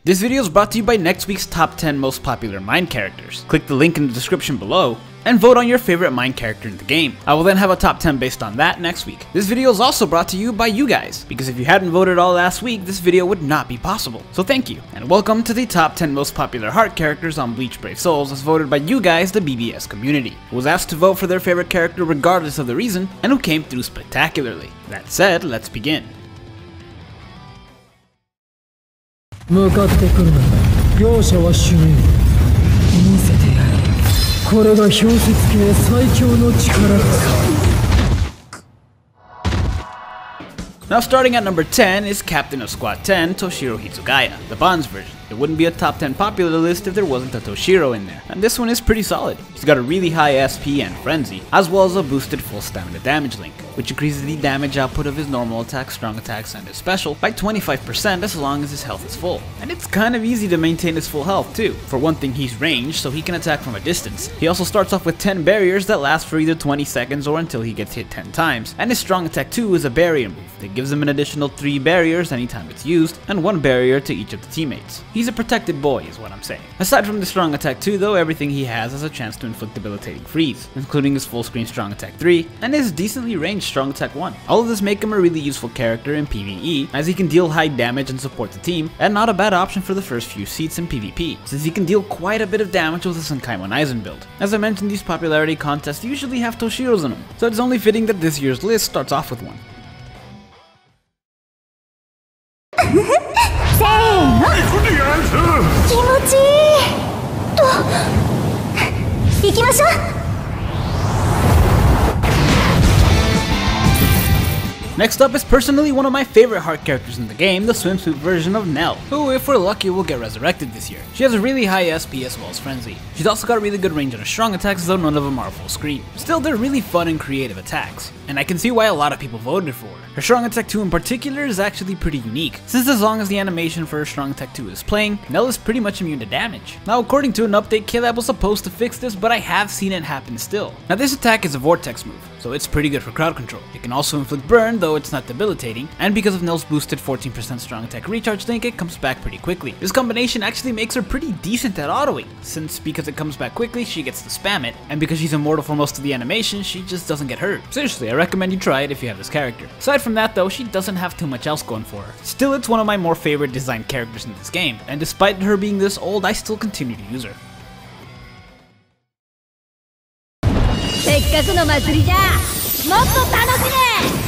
This video is brought to you by next week's top 10 most popular Mind characters. Click the link in the description below and vote on your favorite Mind character in the game. I will then have a top 10 based on that next week. This video is also brought to you by you guys, because if you hadn't voted all last week, this video would not be possible. So thank you, and welcome to the top 10 most popular heart characters on Bleach Brave Souls as voted by you guys, the BBS community, who was asked to vote for their favorite character regardless of the reason, and who came through spectacularly. That said, let's begin. 向かってくるなら容赦はしねえ。見せてやれ。これが氷雪系最強の力だ。 Now starting at number 10 is Captain of Squad 10, Toshiro Hitsugaya, the Bonds version. It wouldn't be a top 10 popular list if there wasn't a Toshiro in there, and this one is pretty solid. He's got a really high SP and Frenzy, as well as a boosted full stamina damage link, which increases the damage output of his normal attacks, strong attacks, and his special by 25% as long as his health is full. And it's kind of easy to maintain his full health too. For one thing, he's ranged, so he can attack from a distance. He also starts off with 10 barriers that last for either 20 seconds or until he gets hit 10 times, and his strong attack 2 is a barrier move that gives him an additional 3 barriers anytime it's used, and 1 barrier to each of the teammates. He's a protected boy is what I'm saying. Aside from the strong attack 2 though, everything he has a chance to inflict debilitating freeze, including his full screen strong attack 3, and his decently ranged strong attack 1. All of this make him a really useful character in PvE, as he can deal high damage and support the team, and not a bad option for the first few seats in PvP, since he can deal quite a bit of damage with the Sankaimon Aizen build. As I mentioned, these popularity contests usually have Toshiros in them, so it's only fitting that this year's list starts off with one. せーの気持ちいいと行きましょう。 Next up is personally one of my favorite heart characters in the game, the swimsuit version of Nell, who, if we're lucky, will get resurrected this year. She has a really high SP as well as Frenzy. She's also got really good range on her strong attacks, though none of them are full screen. Still, they're really fun and creative attacks, and I can see why a lot of people voted for her. Her strong attack 2 in particular is actually pretty unique, since as long as the animation for her strong attack 2 is playing, Nell is pretty much immune to damage. Now, according to an update, K-Lab was supposed to fix this, but I have seen it happen still. Now, this attack is a vortex move, so it's pretty good for crowd control. It can also inflict burn, though it's not debilitating, and because of Nell's boosted 14% strong attack recharge link, it comes back pretty quickly. This combination actually makes her pretty decent at autoing, since because it comes back quickly, she gets to spam it, and because she's immortal for most of the animation, she just doesn't get hurt. Seriously, I recommend you try it if you have this character. Aside from that though, she doesn't have too much else going for her. Still, it's one of my more favorite designed characters in this game, and despite her being this old, I still continue to use her. せっかくの祭りじゃもっと楽しめ。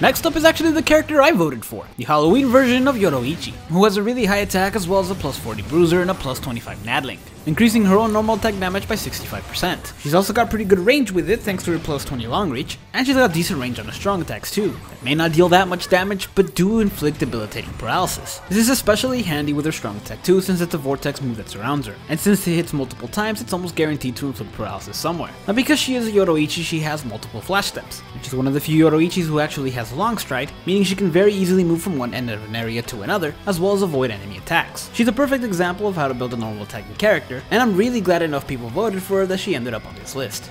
Next up is actually the character I voted for, the Halloween version of Yoroichi, who has a really high attack as well as a plus 40 bruiser and a plus 25 nad link, increasing her own normal attack damage by 65%. She's also got pretty good range with it thanks to her plus 20 long reach, and she's got decent range on her strong attacks too, that may not deal that much damage but do inflict debilitating paralysis. This is especially handy with her strong attack 2 since it's a vortex move that surrounds her, and since it hits multiple times it's almost guaranteed to inflict paralysis somewhere. Now because she is a Yoroichi, she has multiple flash steps, and she's one of the few Yoroichis who actually has long stride, meaning she can very easily move from one end of an area to another, as well as avoid enemy attacks. She's a perfect example of how to build a normal attacking character, and I'm really glad enough people voted for her that she ended up on this list.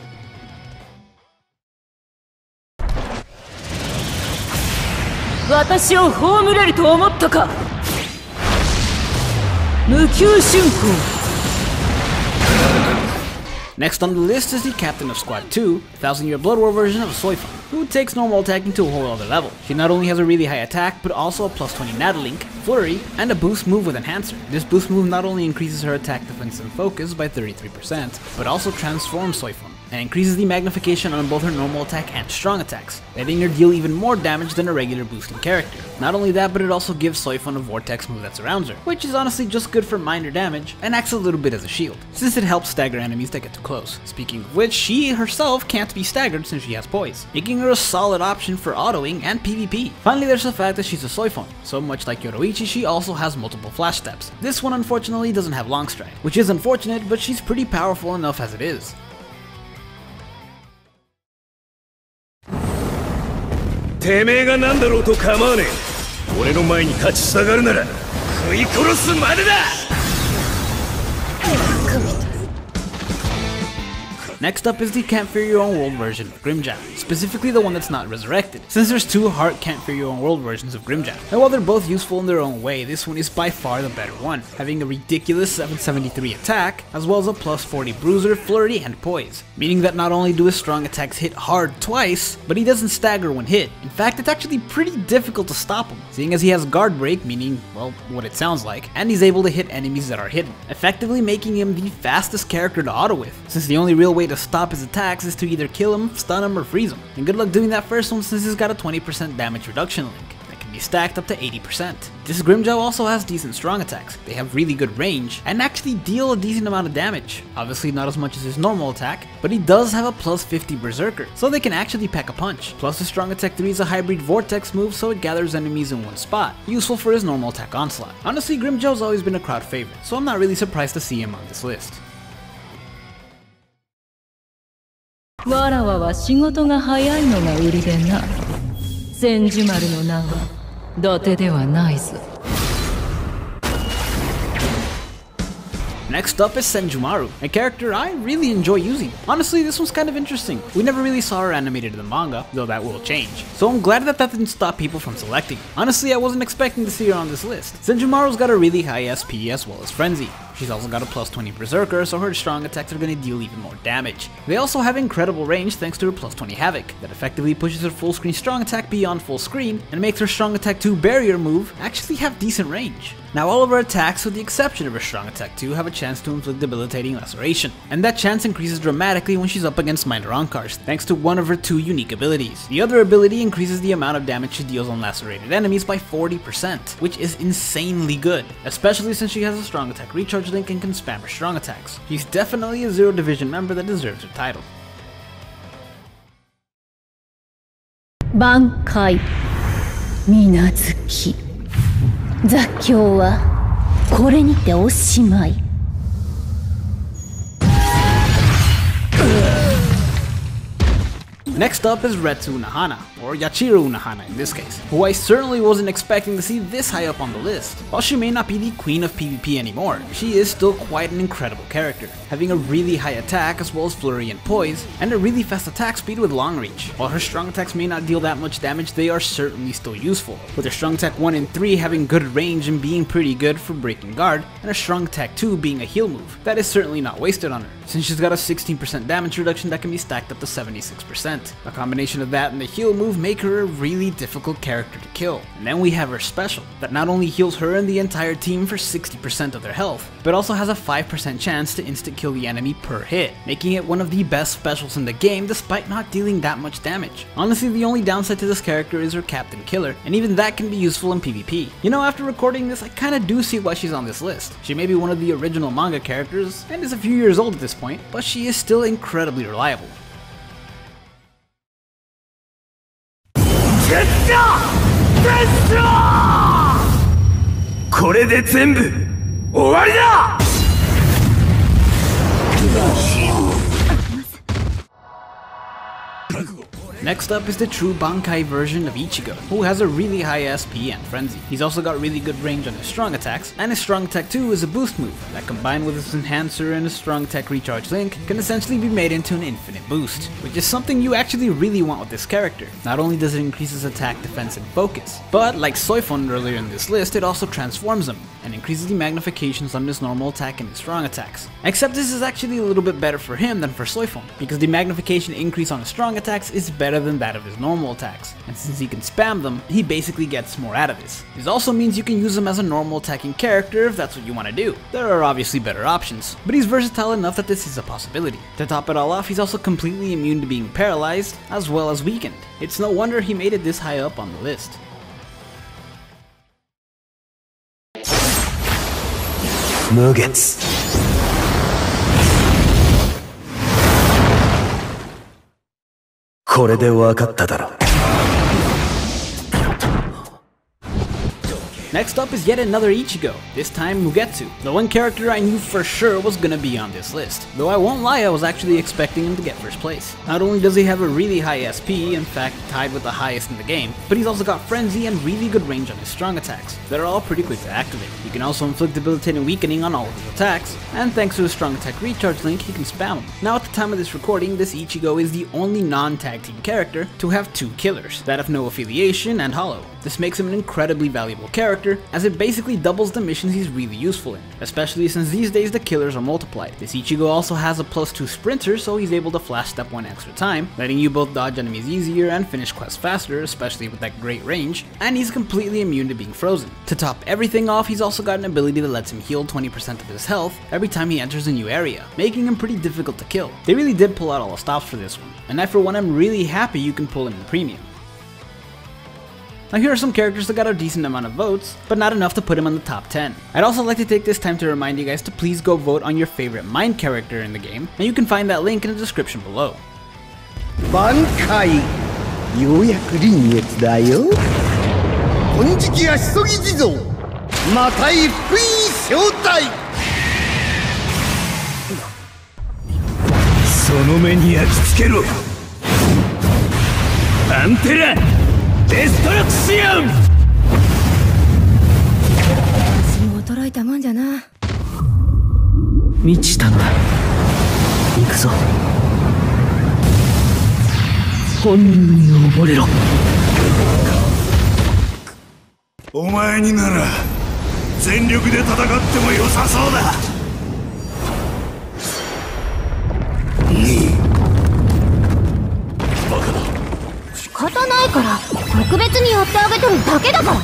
私を葬れると思ったか。無給竣工。 Next on the list is the Captain of Squad 2, 1000-year Blood War version of Soifon, who takes normal attacking to a whole other level. She not only has a really high attack, but also a plus 20 Nada link, Flurry, and a boost move with Enhancer. This boost move not only increases her attack, defense, and focus by 33%, but also transforms Soifon, and increases the magnification on both her normal attack and strong attacks, letting her deal even more damage than a regular boosting character. Not only that, but it also gives Soifon a vortex move that surrounds her, which is honestly just good for minor damage, and acts a little bit as a shield, since it helps stagger enemies that get too close. Speaking of which, she herself can't be staggered since she has poise, making her a solid option for autoing and PvP. Finally, there's the fact that she's a Soifon, so much like Yoroichi, she also has multiple flash steps. This one unfortunately doesn't have long stride, which is unfortunate, but she's pretty powerful enough as it is. てめえが何だろうと構わねえ。俺の前に立ち下がるなら食い殺すまでだ。Next up is the Can't Fear Your Own World version of Grimmjow, specifically the one that's not resurrected, since there's two Heart Can't Fear Your Own World versions of Grimmjow. And while they're both useful in their own way, this one is by far the better one, having a ridiculous 773 attack, as well as a plus 40 bruiser, flurry, and poise, meaning that not only do his strong attacks hit hard twice, but he doesn't stagger when hit. In fact, it's actually pretty difficult to stop him, seeing as he has guard break, meaning, well, what it sounds like, and he's able to hit enemies that are hidden, effectively making him the fastest character to auto with, since the only real way to stop his attacks is to either kill him, stun him, or freeze him. And good luck doing that first one since he's got a 20% damage reduction link that can be stacked up to 80%. This Grimmjow also has decent strong attacks, they have really good range, and actually deal a decent amount of damage. Obviously not as much as his normal attack, but he does have a plus 50 berserker, so they can actually pack a punch. Plus his strong attack 3 is a hybrid vortex move, so it gathers enemies in one spot, useful for his normal attack onslaught. Honestly, Grimmjow's always been a crowd favorite, so I'm not really surprised to see him on this list. わらわは仕事が早いのが売りでな。千住丸の名は伊達ではないぞ。Next up is Senjumaru, a character I really enjoy using. Honestly, this one's kind of interesting. We never really saw her animated in the manga, though that will change. So I'm glad that didn't stop people from selecting. Honestly, I wasn't expecting to see her on this list. Senjumaru's got a really high SP as well as Frenzy. She's also got a plus 20 berserker, so her strong attacks are going to deal even more damage. They also have incredible range thanks to her plus 20 havoc, that effectively pushes her full screen strong attack beyond full screen, and makes her strong attack 2 barrier move actually have decent range. Now all of her attacks, with the exception of her strong attack 2, have a chance to inflict debilitating laceration, and that chance increases dramatically when she's up against minor Ankars, thanks to one of her 2 unique abilities. The other ability increases the amount of damage she deals on lacerated enemies by 40%, which is insanely good, especially since she has a strong attack recharge link and can spam her strong attacks. She's definitely a Zero Division member that deserves her title. 挽回水無月雑境はこれにておしまい。Next up is Retsu Unahana, or Yachiru Unahana in this case, who I certainly wasn't expecting to see this high up on the list. While she may not be the queen of PvP anymore, she is still quite an incredible character, having a really high attack as well as flurry and poise, and a really fast attack speed with long reach. While her strong attacks may not deal that much damage, they are certainly still useful, with her strong attack 1 and 3 having good range and being pretty good for breaking guard, and her strong attack 2 being a heal move. That is certainly not wasted on her, since she's got a 16% damage reduction that can be stacked up to 76%. A combination of that and the heal move make her a really difficult character to kill. And then we have her special, that not only heals her and the entire team for 60% of their health, but also has a 5% chance to instant kill the enemy per hit, making it one of the best specials in the game despite not dealing that much damage. Honestly, the only downside to this character is her Captain Killer, and even that can be useful in PvP. You know, after recording this, I kinda do see why she's on this list. She may be one of the original manga characters, and is a few years old at this point, but she is still incredibly reliable. これで全部終わりだ。 Next up is the true Bankai version of Ichigo, who has a really high SP and Frenzy. He's also got really good range on his strong attacks, and his strong attack 2 is a boost move that, combined with his enhancer and his strong attack recharge link, can essentially be made into an infinite boost, which is something you actually really want with this character. Not only does it increase his attack, defense, and focus, but like Soifon earlier in this list, it also transforms him and increases the magnifications on his normal attack and his strong attacks. Except this is actually a little bit better for him than for Soifon, because the magnification increase on his strong attacks is better than that of his normal attacks, and since he can spam them, he basically gets more out of this. This also means you can use him as a normal attacking character if that's what you want to do. There are obviously better options, but he's versatile enough that this is a possibility. To top it all off, he's also completely immune to being paralyzed, as well as weakened. It's no wonder he made it this high up on the list. Nuggets. これで分かっただろう。Next up is yet another Ichigo, this time Mugetsu, the one character I knew for sure was gonna be on this list. Though I won't lie, I was actually expecting him to get first place. Not only does he have a really high SP, in fact tied with the highest in the game, but he's also got frenzy and really good range on his strong attacks. They're all pretty quick to activate. He can also inflict debilitating weakening on all of his attacks, and thanks to his strong attack recharge link, he can spam them. Now at the time of this recording, this Ichigo is the only non-tag team character to have 2 killers, that of no affiliation and hollow. This makes him an incredibly valuable character, as it basically doubles the missions he's really useful in, especially since these days the killers are multiplied. This Ichigo also has a +2 sprinter, so he's able to flash step 1 extra time, letting you both dodge enemies easier and finish quests faster, especially with that great range, and he's completely immune to being frozen. To top everything off, he's also got an ability that lets him heal 20% of his health every time he enters a new area, making him pretty difficult to kill. They really did pull out all the stops for this one, and I for one am really happy you can pull him in premium. Now here are some characters that got a decent amount of votes, but not enough to put him on the top 10. I'd also like to take this time to remind you guys to please go vote on your favorite mind character in the game, and you can find that link in the description below. 挽回ようやく臨月だよ金色やしそぎ地蔵また一福音招待その目に焼き付けろパンテラデストラクシオン私も衰えたもんじゃな満ちたな行くぞ本流に溺れろお前になら全力で戦っても良さそうだバカだ仕方ないから特別にやってあげてるだけだからね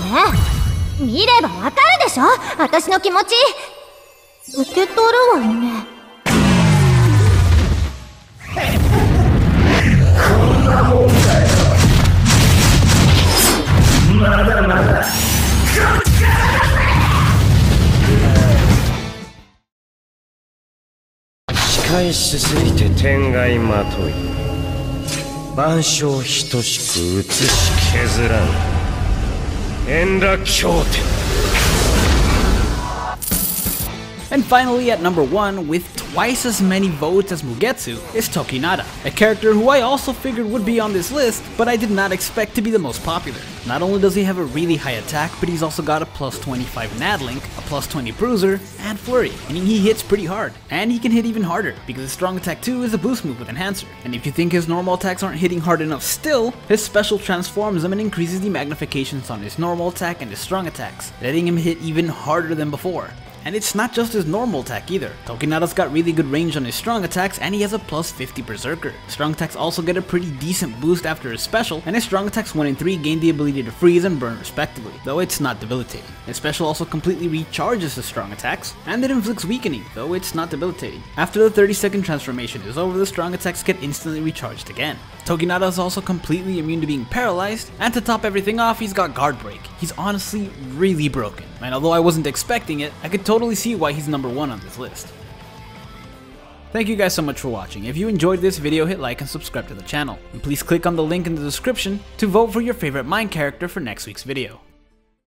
見ればわかるでしょ私の気持ち受け取るわよねまだまだ仕返しすぎて天外まとい万象等しく映し削らん円羅経典 And finally at number 1, with twice as many votes as Mugetsu, is Toki Nada, a character who I also figured would be on this list, but I did not expect to be the most popular. Not only does he have a really high attack, but he's also got a +25 Nad link, a +20 bruiser, and flurry, meaning he hits pretty hard. And he can hit even harder, because his strong attack 2 is a boost move with enhancer. And if you think his normal attacks aren't hitting hard enough still, his special transforms them and increases the magnifications on his normal attack and his strong attacks, letting him hit even harder than before. And it's not just his normal attack either. Toki Nada's got really good range on his strong attacks and he has a +50 berserker. Strong attacks also get a pretty decent boost after his special, and his strong attacks 1 and 3 gain the ability to freeze and burn respectively, though it's not debilitating. His special also completely recharges his strong attacks, and it inflicts weakening, though it's not debilitating. After the 30-second transformation is over, the strong attacks get instantly recharged again. Toki Nada is also completely immune to being paralyzed, and to top everything off, he's got guard break. He's honestly really broken, and although I wasn't expecting it, I could totally see why he's number 1 on this list. Thank you guys so much for watching. If you enjoyed this video, hit like and subscribe to the channel. And please click on the link in the description to vote for your favorite mind character for next week's video.